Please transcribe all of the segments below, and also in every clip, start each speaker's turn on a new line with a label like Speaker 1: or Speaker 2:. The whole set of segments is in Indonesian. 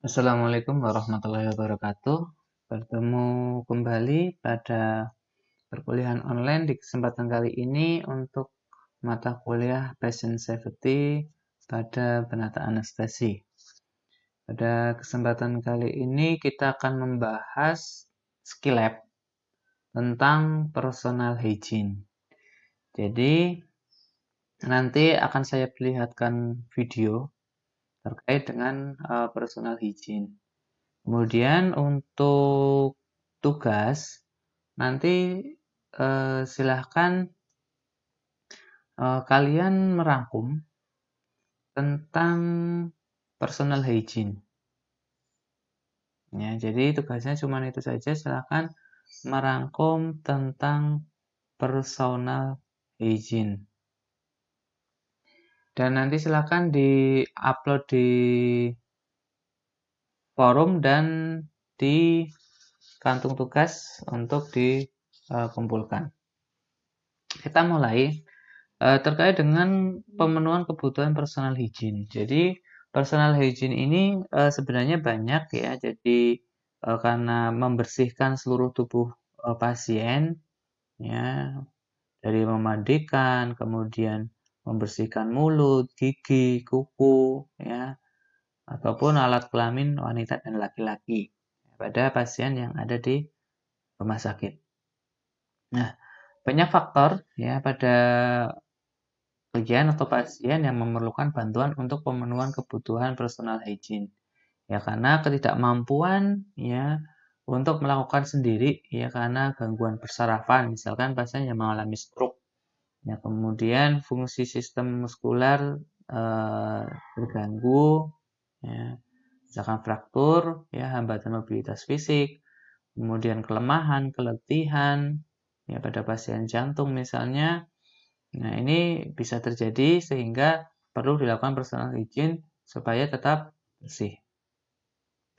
Speaker 1: Assalamualaikum warahmatullahi wabarakatuh. Bertemu kembali pada perkuliahan online di kesempatan kali ini untuk mata kuliah Patient Safety pada penata anestesi. Pada kesempatan kali ini kita akan membahas skill lab tentang personal hygiene. Jadi nanti akan saya perlihatkan video terkait dengan personal hygiene. Kemudian untuk tugas nanti silahkan kalian merangkum tentang personal hygiene. Ya, jadi tugasnya cuma itu saja, silahkan merangkum tentang personal hygiene. Dan nanti silahkan di-upload di forum dan di kantung tugas untuk dikumpulkan. Kita mulai terkait dengan pemenuhan kebutuhan personal hygiene. Jadi personal hygiene ini sebenarnya banyak ya. Jadi karena membersihkan seluruh tubuh pasien ya, dari memandikan, kemudian membersihkan mulut, gigi, kuku ya, ataupun alat kelamin wanita dan laki-laki pada pasien yang ada di rumah sakit. Nah, banyak faktor ya pada klien atau pasien yang memerlukan bantuan untuk pemenuhan kebutuhan personal hygiene. Ya, karena ketidakmampuan ya untuk melakukan sendiri ya karena gangguan persarafan, misalkan pasien yang mengalami stroke. Ya, kemudian fungsi sistem muskular terganggu ya, misalkan fraktur ya, hambatan mobilitas fisik, kemudian kelemahan, keletihan ya pada pasien jantung misalnya. Nah, ini bisa terjadi sehingga perlu dilakukan personal hygiene supaya tetap bersih.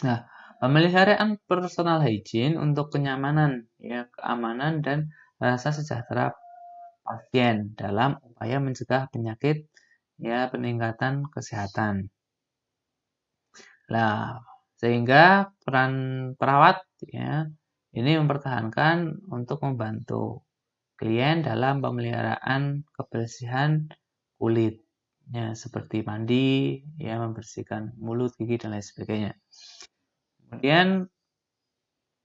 Speaker 1: Nah, pemeliharaan personal hygiene untuk kenyamanan, ya, keamanan dan rasa sejahtera pasien dalam upaya mencegah penyakit, ya, peningkatan kesehatan. Nah, sehingga peran perawat, ya, ini mempertahankan untuk membantu klien dalam pemeliharaan kebersihan kulit ya, seperti mandi ya, membersihkan mulut, gigi dan lain sebagainya. Kemudian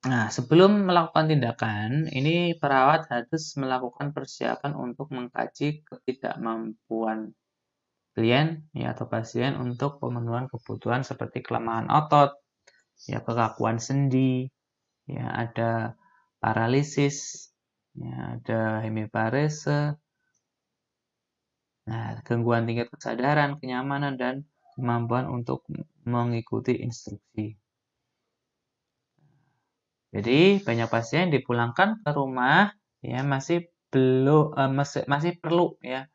Speaker 1: sebelum melakukan tindakan, ini perawat harus melakukan persiapan untuk mengkaji ketidakmampuan klien ya, atau pasien untuk pemenuhan kebutuhan seperti kelemahan otot, ya, kekakuan sendi, ya, ada paralisis, ya, ada hemiparese. Nah, gangguan tingkat kesadaran, kenyamanan, dan kemampuan untuk mengikuti instruksi. Jadi, banyak pasien dipulangkan ke rumah ya masih perlu ya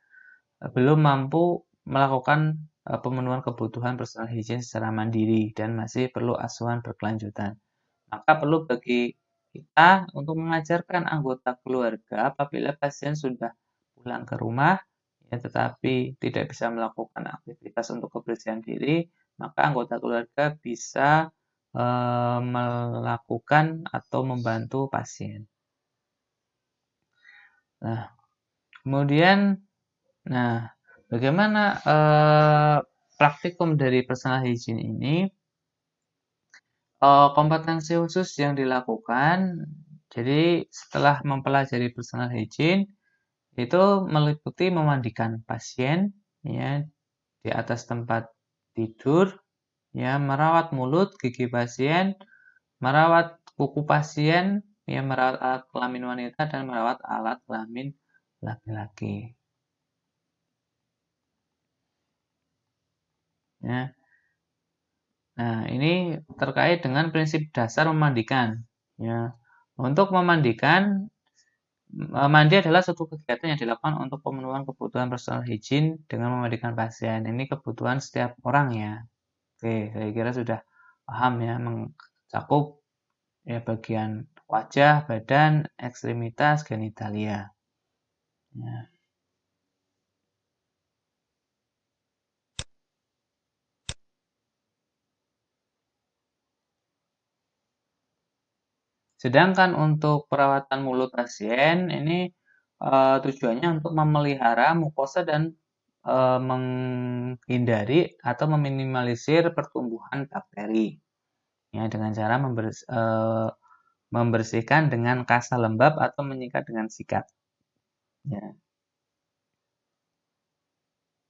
Speaker 1: belum mampu melakukan pemenuhan kebutuhan personal hygiene secara mandiri dan masih perlu asuhan berkelanjutan. Maka perlu bagi kita untuk mengajarkan anggota keluarga apabila pasien sudah pulang ke rumah ya, tetapi tidak bisa melakukan aktivitas untuk kebersihan diri, maka anggota keluarga bisa melakukan atau membantu pasien. Nah, kemudian, bagaimana praktikum dari personal hygiene ini? Kompetensi khusus yang dilakukan, jadi setelah mempelajari personal hygiene, itu meliputi memandikan pasien ya di atas tempat tidur, ya, merawat mulut, gigi pasien, merawat kuku pasien, ya, merawat alat kelamin wanita dan merawat alat kelamin laki-laki. Ya. Nah, ini terkait dengan prinsip dasar memandikan. Ya. Untuk memandikan, mandi adalah suatu kegiatan yang dilakukan untuk pemenuhan kebutuhan personal hygiene dengan memandikan pasien. Ini kebutuhan setiap orang ya. Oke, saya kira sudah paham ya, mencakup ya bagian wajah, badan, ekstremitas, genitalia. Ya. Sedangkan untuk perawatan mulut pasien ini tujuannya untuk memelihara mukosa dan menghindari atau meminimalisir pertumbuhan bakteri. Ya, dengan cara membersihkan dengan kasa lembab atau menyikat dengan sikat. Ya.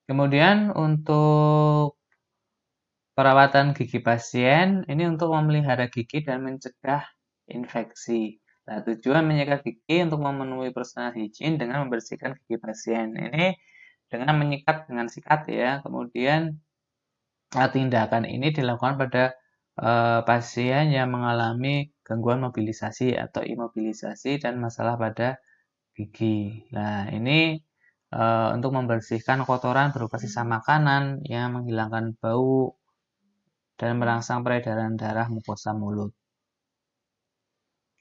Speaker 1: Kemudian untuk perawatan gigi pasien ini untuk memelihara gigi dan mencegah infeksi. Nah, tujuan menyikat gigi untuk memenuhi personal hygiene dengan membersihkan gigi pasien. Ini dengan menyikat dengan sikat ya. Kemudian tindakan ini dilakukan pada pasien yang mengalami gangguan mobilisasi atau imobilisasi dan masalah pada gigi. Nah, ini untuk membersihkan kotoran berupa sisa makanan yang menghilangkan bau dan merangsang peredaran darah mukosa mulut.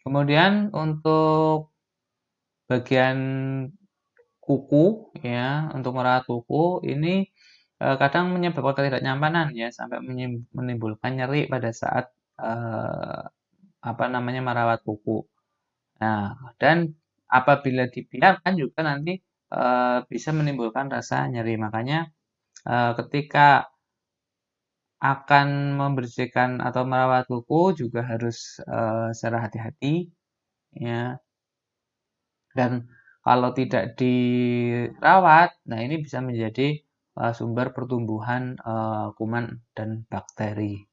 Speaker 1: Kemudian untuk bagian kuku ya, untuk merawat kuku ini kadang menyebabkan ketidaknyamanan ya sampai menimbulkan nyeri pada saat merawat kuku. Nah, dan apabila dibiarkan juga nanti bisa menimbulkan rasa nyeri. Makanya ketika akan membersihkan atau merawat kuku juga harus secara hati-hati ya. Dan kalau tidak dirawat, nah ini bisa menjadi sumber pertumbuhan kuman dan bakteri.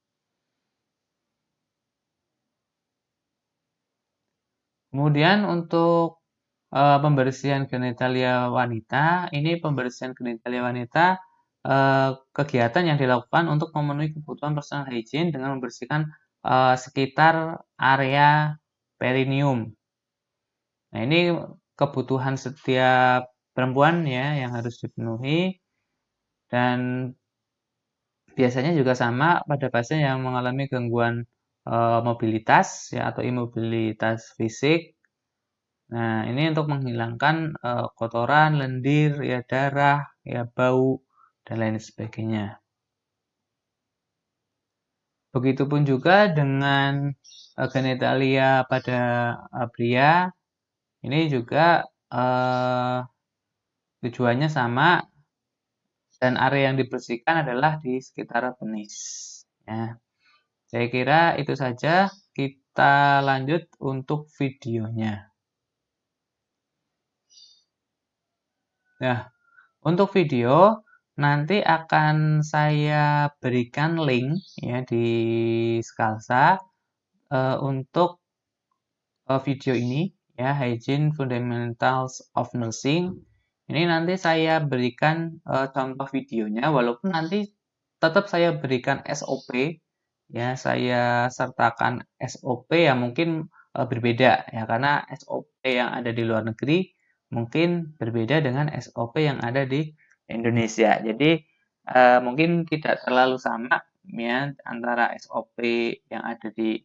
Speaker 1: Kemudian untuk pembersihan genitalia wanita, ini pembersihan genitalia wanita kegiatan yang dilakukan untuk memenuhi kebutuhan personal hygiene dengan membersihkan sekitar area perineum. Nah, ini kebutuhan setiap perempuan ya yang harus dipenuhi dan biasanya juga sama pada pasien yang mengalami gangguan mobilitas ya atau imobilitas fisik. Nah, ini untuk menghilangkan kotoran, lendir, ya darah, ya bau dan lain sebagainya. Begitupun juga dengan genitalia pada pria, ini juga tujuannya sama dan area yang dibersihkan adalah di sekitar penis. Ya. Saya kira itu saja. Kita lanjut untuk videonya. Nah, untuk video nanti akan saya berikan link ya di Skalsa untuk video ini ya Hygiene Fundamentals of Nursing. Ini nanti saya berikan contoh videonya walaupun nanti tetap saya berikan SOP ya, saya sertakan SOP yang mungkin berbeda ya karena SOP yang ada di luar negeri mungkin berbeda dengan SOP yang ada di Indonesia. Jadi mungkin tidak terlalu sama ya antara SOP yang ada di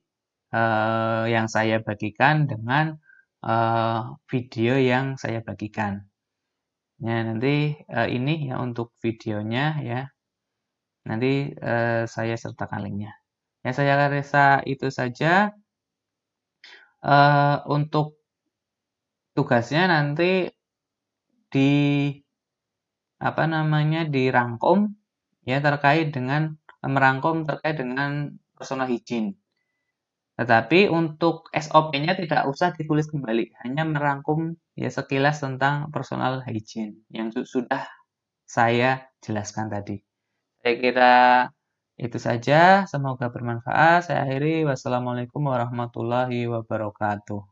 Speaker 1: yang saya bagikan dengan video yang saya bagikan. Ya, nanti ini ya untuk videonya ya. Nanti saya sertakan linknya. Ya, saya rasa itu saja untuk tugasnya nanti di dirangkum ya merangkum terkait dengan personal hygiene. Tetapi untuk SOP-nya tidak usah ditulis kembali, hanya merangkum ya sekilas tentang personal hygiene yang sudah saya jelaskan tadi. Saya kira itu saja, semoga bermanfaat. Saya akhiri, wassalamualaikum warahmatullahi wabarakatuh.